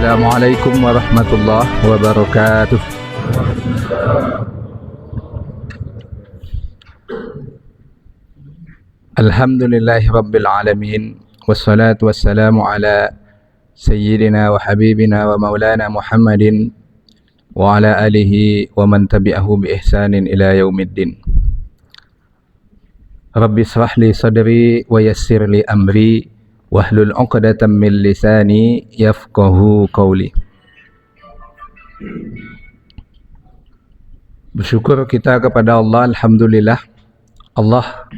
Assalamualaikum warahmatullahi wabarakatuh. Alhamdulillahi rabbil alamin. Wassalatu wassalamu ala sayyidina wa habibina wa maulana Muhammadin wa ala alihi wa man tabi'ahu bi ihsanin ila yaumiddin. Rabbi israh li sadri wa yassir li amri wahlul 'uqdatam min lisani yafqahu qawli. Bersyukur kita kepada Allah, alhamdulillah. Allah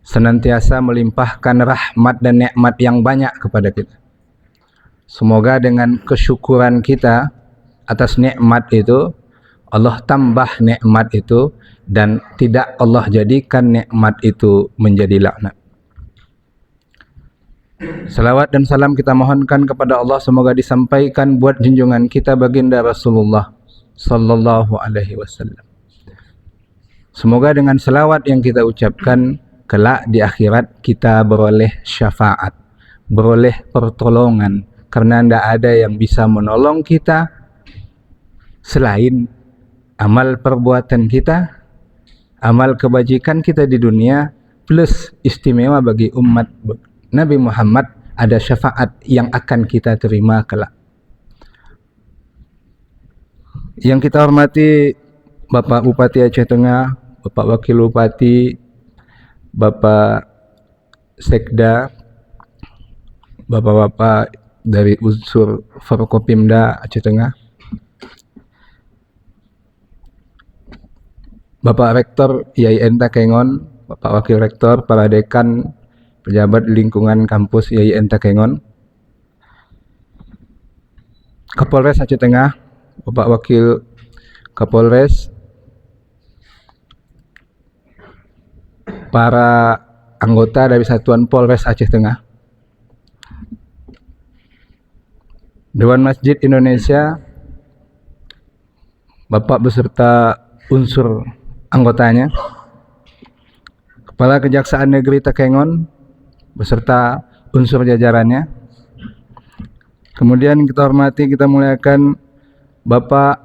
senantiasa melimpahkan rahmat dan nikmat yang banyak kepada kita. Semoga dengan kesyukuran kita atas nikmat itu, Allah tambah nikmat itu dan tidak Allah jadikan nikmat itu menjadi laknat. Salawat dan salam kita mohonkan kepada Allah, semoga disampaikan buat junjungan kita baginda Rasulullah sallallahu alaihi wasallam. Semoga dengan salawat yang kita ucapkan, kelak di akhirat kita beroleh syafaat, beroleh pertolongan, karena tidak ada yang bisa menolong kita selain amal perbuatan kita, amal kebajikan kita di dunia, plus istimewa bagi umat Nabi Muhammad ada syafaat yang akan kita terima kelak. Yang kita hormati Bapak Bupati Aceh Tengah, Bapak Wakil Bupati, Bapak Sekda, Bapak-bapak dari unsur Forkopimda Aceh Tengah, Bapak Rektor IAIN Takengon, Bapak Wakil Rektor, para dekan, pejabat lingkungan kampus IAIN Takengon, Kapolres Aceh Tengah, Bapak Wakil Kapolres, para anggota dari Satuan Polres Aceh Tengah, Dewan Masjid Indonesia, Bapak beserta unsur anggotanya, Kepala Kejaksaan Negeri Takengon beserta unsur jajarannya. Kemudian kita hormati, kita muliakan Bapak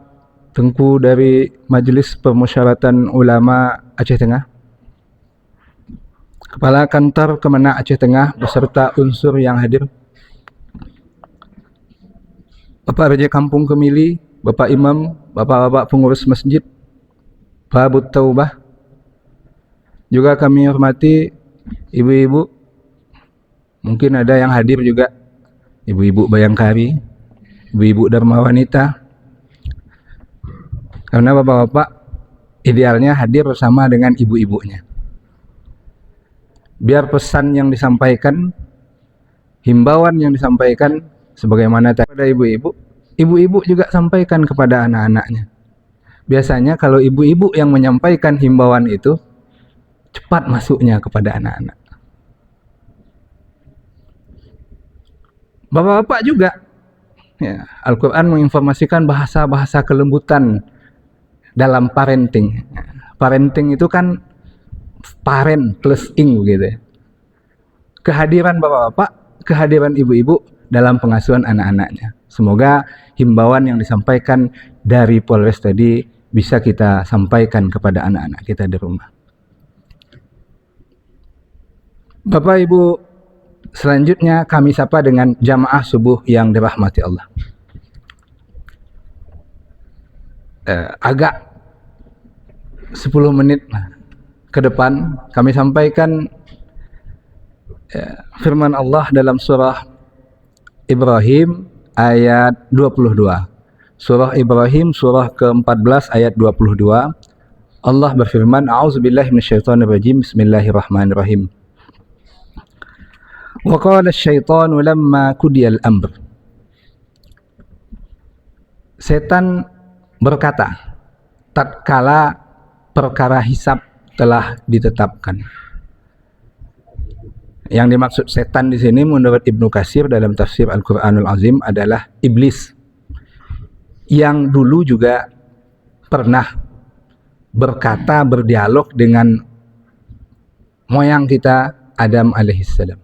Tengku dari Majelis Permusyawaratan Ulama Aceh Tengah, Kepala Kantor Kemenak Aceh Tengah beserta unsur yang hadir, Bapak Raja Kampung Kemili, Bapak Imam, Bapak-bapak pengurus masjid, Babut Taubah. Juga kami hormati ibu-ibu, mungkin ada yang hadir juga, ibu-ibu Bayangkari, ibu-ibu Dharma Wanita. Karena bapak-bapak idealnya hadir bersama dengan ibu-ibunya, biar pesan yang disampaikan, himbauan yang disampaikan sebagaimana tadi pada ibu-ibu, ibu-ibu juga sampaikan kepada anak-anaknya. Biasanya kalau ibu-ibu yang menyampaikan himbauan itu, cepat masuknya kepada anak-anak. Bapak-bapak juga, ya, Al-Quran menginformasikan bahasa-bahasa kelembutan dalam parenting. Parenting itu kan parent plus ing gitu ya. Kehadiran bapak-bapak, kehadiran ibu-ibu dalam pengasuhan anak-anaknya. Semoga himbauan yang disampaikan dari Polres tadi bisa kita sampaikan kepada anak-anak kita di rumah. Bapak Ibu, selanjutnya kami sapa dengan jamaah subuh yang dirahmati Allah. Agak 10 menit ke depan kami sampaikan firman Allah dalam surah Ibrahim ayat 22. Surah Ibrahim surah ke-14 ayat 22. Allah berfirman, A'udzubillahi minasyaitonirrajim, Bismillahirrahmanirrahim. Wa qala asy-syaitanu lamma qudiyal amr. Setan berkata tatkala perkara hisab telah ditetapkan. Yang dimaksud setan di sini menurut Ibnu Katsir dalam tafsir Al-Qur'anul Azim adalah iblis, yang dulu juga pernah berkata, berdialog dengan moyang kita Adam alaihissalam.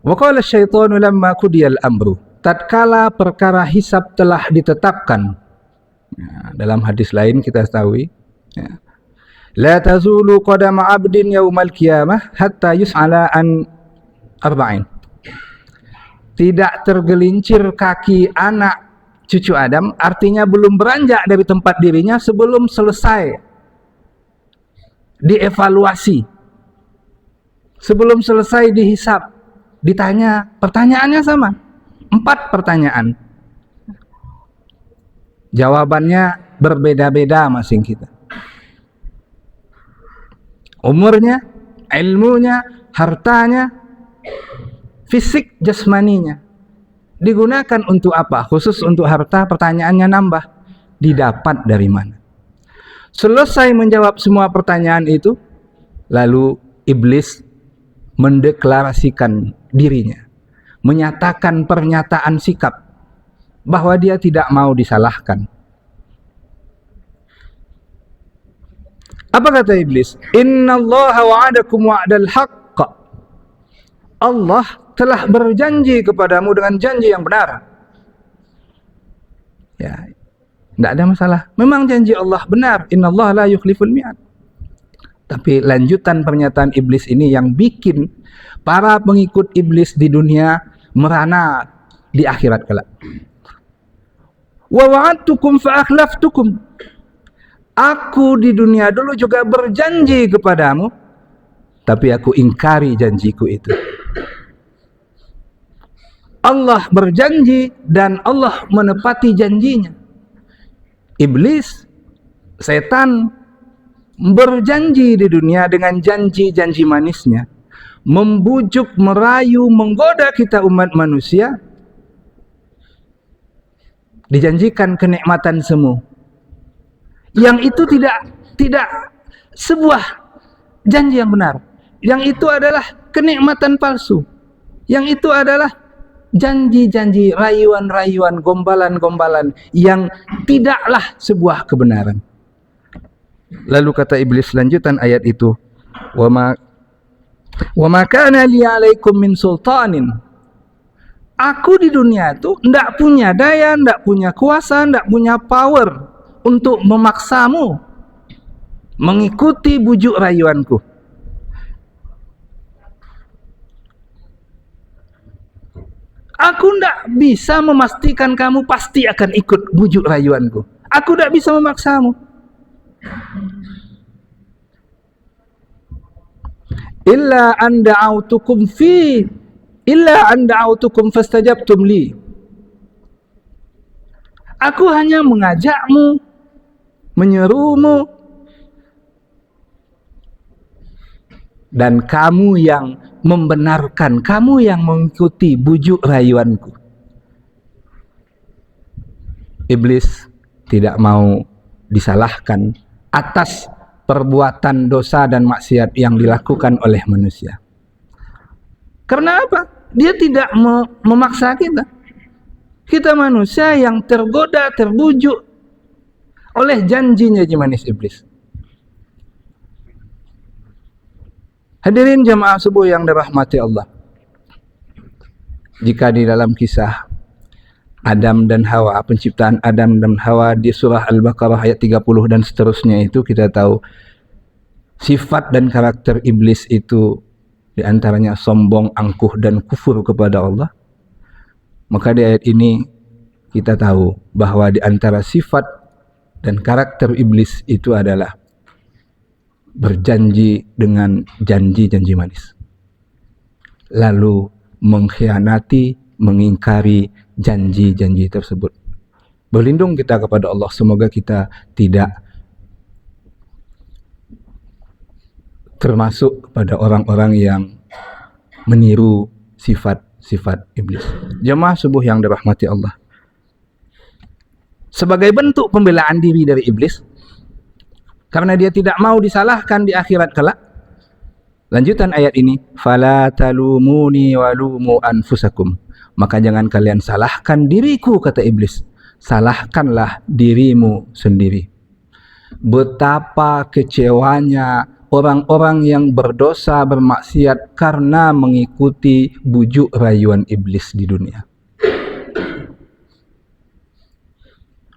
Wa qala asyaitanu lamma qudiyal amru, tatkala perkara hisab telah ditetapkan. Dalam hadis lain kita tahu, la tazulu qadama 'abdin yaumal qiyamah hatta yus'ala an arba'in. Tidak tergelincir kaki anak cucu Adam, artinya belum beranjak dari tempat dirinya sebelum selesai dievaluasi, sebelum selesai dihisab, ditanya. Pertanyaannya sama, 4 pertanyaan, jawabannya berbeda-beda masing kita. Umurnya, ilmunya, hartanya, fisik jasmaninya. Digunakan untuk apa? Khusus untuk harta, pertanyaannya nambah. Didapat dari mana? Selesai menjawab semua pertanyaan itu, lalu iblis mendeklarasikan dirinya, menyatakan pernyataan sikap bahwa dia tidak mau disalahkan. Apa kata iblis? Innallaha wa'adakum wa'dal haqq. Allah telah berjanji kepadamu dengan janji yang benar. Ya, tidak ada masalah. Memang janji Allah benar. Innallaha la yukhliful mi'ad. Tapi lanjutan pernyataan iblis ini yang bikin para pengikut iblis di dunia merana di akhirat kelak. Wa wa'adtukum fa akhlaftukum. Aku di dunia dulu juga berjanji kepadamu, tapi aku ingkari janjiku itu. Allah berjanji dan Allah menepati janjinya. Iblis, setan, berjanji di dunia dengan janji-janji manisnya, membujuk, merayu, menggoda kita umat manusia, dijanjikan kenikmatan semu. Yang itu tidak sebuah janji yang benar. Yang itu adalah kenikmatan palsu. Yang itu adalah janji-janji, rayuan-rayuan, gombalan-gombalan yang tidaklah sebuah kebenaran. Lalu kata iblis lanjutan ayat itu, wa ma kana li 'alaikum min sultanin. Aku di dunia itu ndak punya daya, ndak punya kuasa, ndak punya power untuk memaksamu mengikuti bujuk rayuanku. Aku tidak bisa memastikan kamu pasti akan ikut bujuk rayuanku. Aku tidak bisa memaksamu. Illa an da'autukum fastajabtum li. Aku hanya mengajakmu, menyerumu, dan kamu yang membenarkan, kamu yang mengikuti bujuk rayuanku. Iblis tidak mau disalahkan atas perbuatan dosa dan maksiat yang dilakukan oleh manusia. Karena apa? Dia tidak memaksa kita. Kita manusia yang tergoda, terbujuk oleh janji-janji manis iblis. Hadirin jamaah subuh yang dirahmati Allah. Jika di dalam kisah Adam dan Hawa, penciptaan Adam dan Hawa di surah Al-Baqarah ayat 30 dan seterusnya itu kita tahu sifat dan karakter iblis itu di antaranya sombong, angkuh dan kufur kepada Allah. Maka di ayat ini kita tahu bahwa di antara sifat dan karakter iblis itu adalah berjanji dengan janji-janji manis, lalu mengkhianati, mengingkari janji-janji tersebut. Berlindung kita kepada Allah, semoga kita tidak termasuk pada orang-orang yang meniru sifat-sifat iblis. Jemaah subuh yang dirahmati Allah, sebagai bentuk pembelaan diri dari iblis, karena dia tidak mau disalahkan di akhirat kelak, lanjutan ayat ini, fala talumuni walumu anfusakum, maka jangan kalian salahkan diriku, kata iblis, salahkanlah dirimu sendiri. Betapa kecewanya orang-orang yang berdosa, bermaksiat karena mengikuti bujuk rayuan iblis di dunia.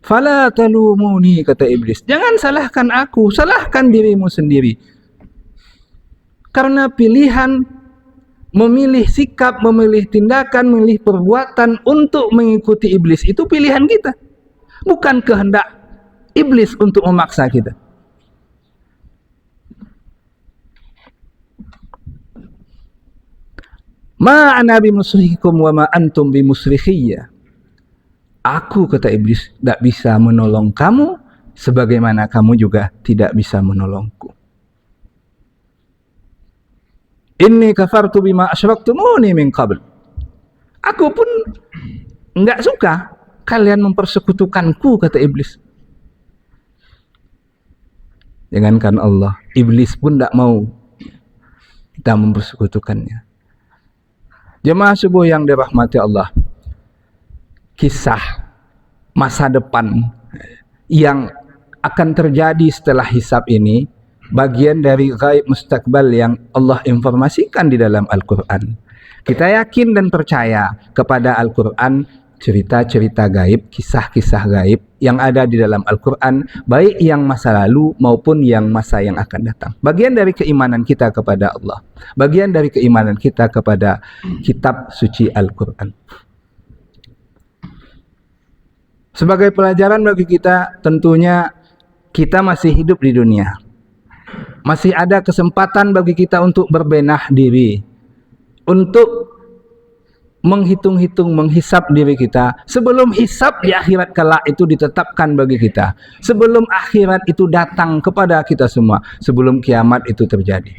Fala talumuni, kata iblis, jangan salahkan aku, salahkan dirimu sendiri. Karena pilihan memilih sikap, memilih tindakan, memilih perbuatan untuk mengikuti iblis itu pilihan kita, bukan kehendak iblis untuk memaksa kita. Ma ana bimusrihikum wa ma antum bimusrikhiyya. Aku, kata iblis, tidak bisa menolong kamu sebagaimana kamu juga tidak bisa menolongku. Inni kafartu bima asyraktumuni min qabl. Aku pun enggak suka kalian mempersekutukanku, kata iblis. Jangankan Allah, iblis pun tidak mau kita mempersekutukannya. Jemaah subuh yang dirahmati Allah, kisah masa depan yang akan terjadi setelah hisab ini bagian dari ghaib mustakbal yang Allah informasikan di dalam Al-Quran. Kita yakin dan percaya kepada Al-Quran, cerita-cerita gaib, kisah-kisah gaib yang ada di dalam Al-Quran, baik yang masa lalu maupun yang masa yang akan datang. Bagian dari keimanan kita kepada Allah, bagian dari keimanan kita kepada kitab suci Al-Quran. Sebagai pelajaran bagi kita, tentunya kita masih hidup di dunia. Masih ada kesempatan bagi kita untuk berbenah diri, untuk menghitung-hitung, menghisap diri kita sebelum hisap di akhirat kelak itu ditetapkan bagi kita, sebelum akhirat itu datang kepada kita semua, sebelum kiamat itu terjadi.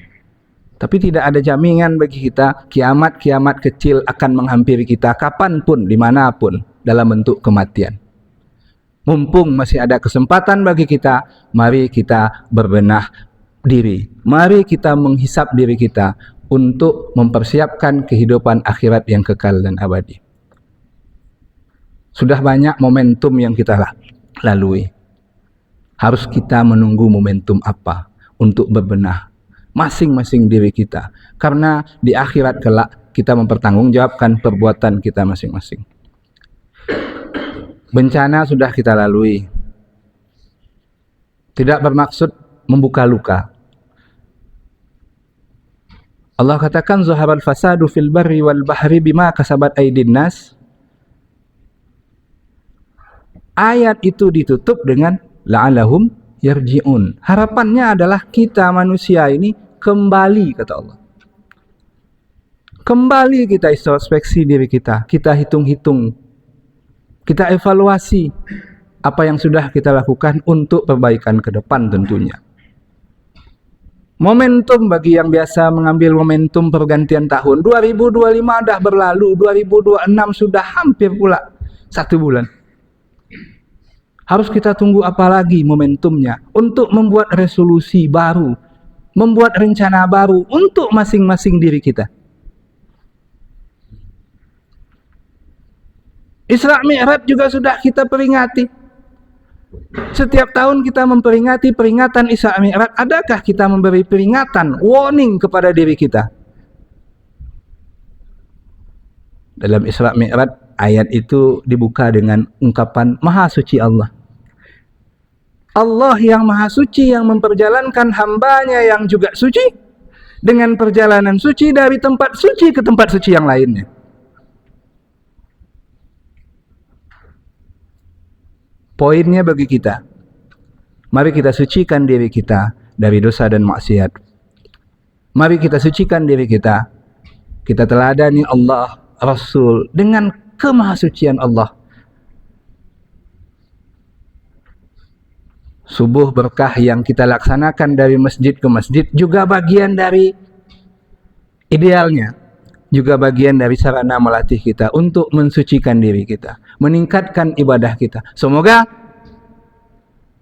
Tapi tidak ada jaminan bagi kita kiamat-kiamat kecil akan menghampiri kita kapanpun, dimanapun, dalam bentuk kematian. Mumpung masih ada kesempatan bagi kita, mari kita berbenah diri, mari kita menghisap diri kita untuk mempersiapkan kehidupan akhirat yang kekal dan abadi. Sudah banyak momentum yang kita lalui. Harus kita menunggu momentum apa untuk berbenah masing-masing diri kita, karena di akhirat kelak kita mempertanggungjawabkan perbuatan kita masing-masing. Bencana sudah kita lalui, tidak bermaksud membuka luka. Allah katakan zaharal fasadu fil barri wal bahri bima kasabat aydin nas. Ayat itu ditutup dengan la'allahum yarji'un. Harapannya adalah kita manusia ini kembali, kata Allah. Kembali kita introspeksi diri kita, kita hitung-hitung, kita evaluasi apa yang sudah kita lakukan untuk perbaikan ke depan tentunya. Momentum bagi yang biasa mengambil momentum pergantian tahun, 2025 dah berlalu, 2026 sudah hampir pula 1 bulan. Harus kita tunggu apa lagi momentumnya untuk membuat resolusi baru, membuat rencana baru untuk masing-masing diri kita. Isra Mi'raj juga sudah kita peringati. Setiap tahun kita memperingati peringatan Isra Mi'raj. Adakah kita memberi peringatan, warning kepada diri kita? Dalam Isra Mi'raj, ayat itu dibuka dengan ungkapan Maha Suci Allah. Allah yang Maha Suci yang memperjalankan hambanya yang juga suci dengan perjalanan suci dari tempat suci ke tempat suci yang lainnya. Poinnya bagi kita, mari kita sucikan diri kita dari dosa dan maksiat. Mari kita sucikan diri kita. Kita teladani Allah, Rasul dengan kemahasucian Allah. Subuh berkah yang kita laksanakan dari masjid ke masjid juga bagian dari idealnya, juga bagian dari sarana melatih kita untuk mensucikan diri kita, meningkatkan ibadah kita. Semoga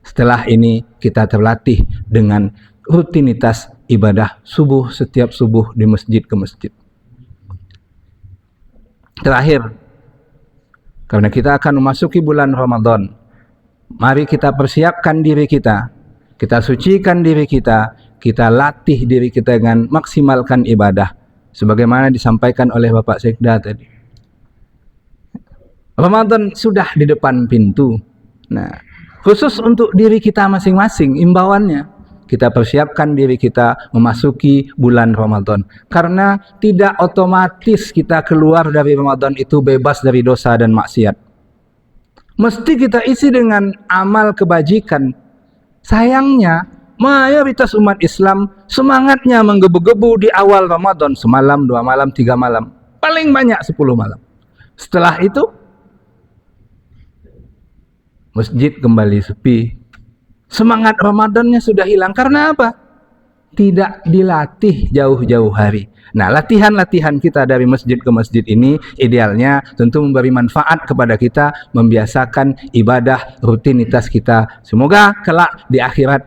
setelah ini kita terlatih dengan rutinitas ibadah subuh setiap subuh di masjid ke masjid. Terakhir, karena kita akan memasuki bulan Ramadan, mari kita persiapkan diri kita, kita sucikan diri kita, kita latih diri kita dengan maksimalkan ibadah sebagaimana disampaikan oleh Bapak Sekda tadi. Ramadan sudah di depan pintu. Nah, khusus untuk diri kita masing-masing, imbauannya kita persiapkan diri kita memasuki bulan Ramadan. Karena tidak otomatis kita keluar dari Ramadan itu bebas dari dosa dan maksiat. Mesti kita isi dengan amal kebajikan. Sayangnya, mayoritas umat Islam semangatnya menggebu-gebu di awal Ramadan, semalam, 2 malam, 3 malam. Paling banyak 10 malam. Setelah itu, masjid kembali sepi. Semangat Ramadannya sudah hilang. Karena apa? Tidak dilatih jauh-jauh hari. Nah, latihan-latihan kita dari masjid ke masjid ini idealnya tentu memberi manfaat kepada kita, membiasakan ibadah rutinitas kita. Semoga kelak di akhirat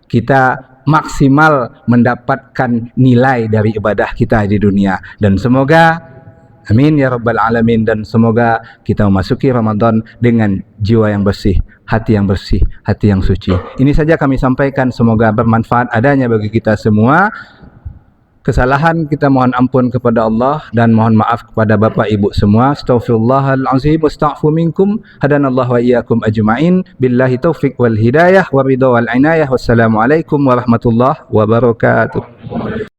kita maksimal mendapatkan nilai dari ibadah kita di dunia. Dan semoga, amin ya rabbal alamin, dan semoga kita memasuki Ramadan dengan jiwa yang bersih, hati yang bersih, hati yang suci. Ini saja kami sampaikan, semoga bermanfaat adanya bagi kita semua. Kesalahan kita mohon ampun kepada Allah dan mohon maaf kepada Bapak Ibu semua. Astaghfirullahalazim, astaghfiru minkum, hadanallahu wa iyyakum ajma'in. Billahi taufiq wal hidayah wa ridha wal inayah. Wassalamualaikum warahmatullahi wabarakatuh.